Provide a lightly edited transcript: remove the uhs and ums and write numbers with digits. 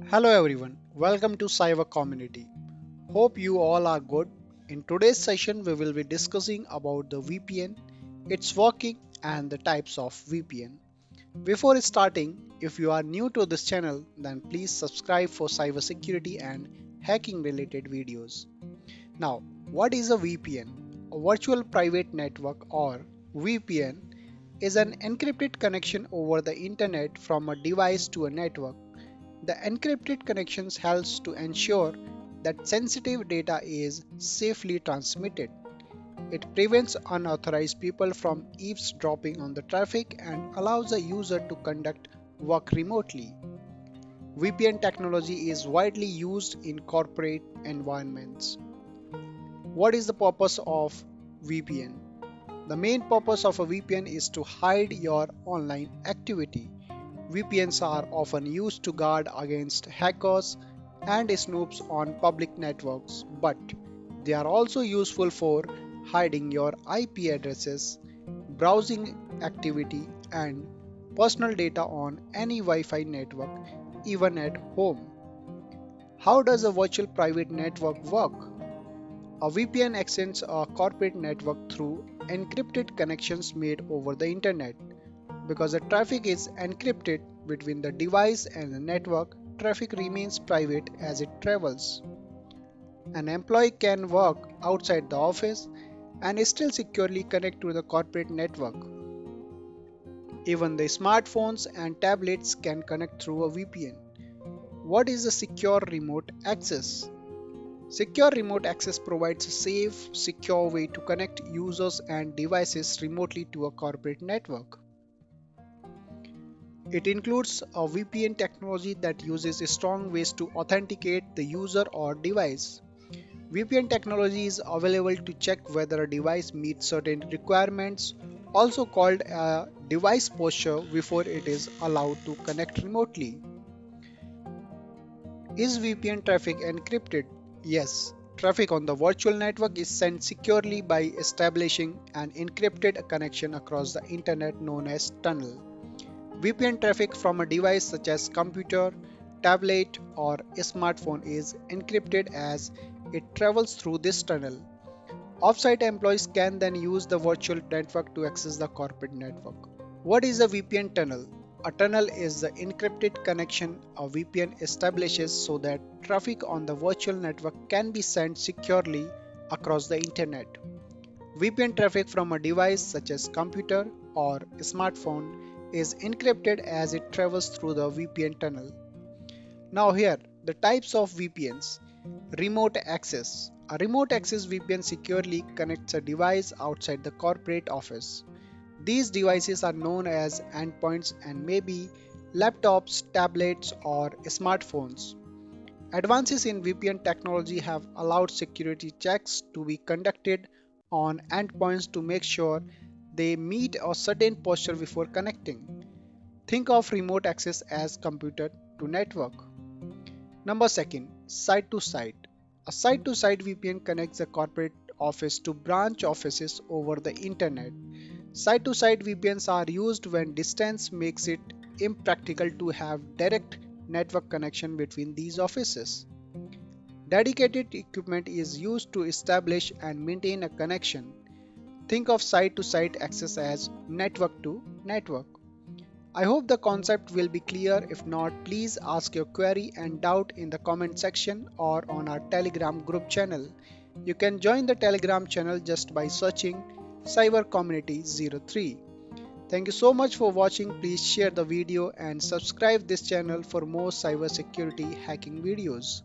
Hello everyone, welcome to CyberCommunity. Hope you all are good. In today's session, we will be discussing about the VPN, its working, and the types of VPN. Before starting, if you are new to this channel, then please subscribe for cybersecurity and hacking related videos. Now, what is a VPN? A virtual private network or VPN is an encrypted connection over the internet from a device to a network. The encrypted connections helps to ensure that sensitive data is safely transmitted. It prevents unauthorized people from eavesdropping on the traffic and allows the user to conduct work remotely. VPN technology is widely used in corporate environments. What is the purpose of VPN? The main purpose of a VPN is to hide your online activity. VPNs are often used to guard against hackers and snoops on public networks, but they are also useful for hiding your IP addresses, browsing activity, and personal data on any Wi Fi network, even at home. How does a virtual private network work? A VPN extends a corporate network through encrypted connections made over the internet. Because the traffic is encrypted between the device and the network, traffic remains private as it travels. An employee can work outside the office and still securely connect to the corporate network. Even the smartphones and tablets can connect through a VPN. What is a secure remote access? Secure remote access provides a safe, secure way to connect users and devices remotely to a corporate network. It includes a VPN technology that uses strong ways to authenticate the user or device. VPN technology is available to check whether a device meets certain requirements, also called a device posture, before it is allowed to connect remotely. Is VPN traffic encrypted? Yes. Traffic on the virtual network is sent securely by establishing an encrypted connection across the internet known as tunnel. VPN traffic from a device such as computer, tablet, or smartphone is encrypted as it travels through this tunnel. Offsite employees can then use the virtual network to access the corporate network. What is a VPN tunnel? A tunnel is the encrypted connection a VPN establishes so that traffic on the virtual network can be sent securely across the internet. VPN traffic from a device such as computer or smartphone is encrypted as it travels through the VPN tunnel. Now here, the types of VPNs. Remote access. A remote access VPN securely connects a device outside the corporate office. These devices are known as endpoints and may be laptops, tablets, or smartphones. Advances in VPN technology have allowed security checks to be conducted on endpoints to make sure they meet a certain posture before connecting. Think of remote access as computer to network. Number second, site to site. A site to site VPN connects a corporate office to branch offices over the internet. Site to site VPNs are used when distance makes it impractical to have direct network connection between these offices. Dedicated equipment is used to establish and maintain a connection. Think of site to site access as network to network. I hope the concept will be clear. If not, please ask your query and doubt in the comment section or on our Telegram group channel. You can join the Telegram channel just by searching Cyber Community 03. Thank you so much for watching. Please share the video and subscribe this channel for more cybersecurity hacking videos.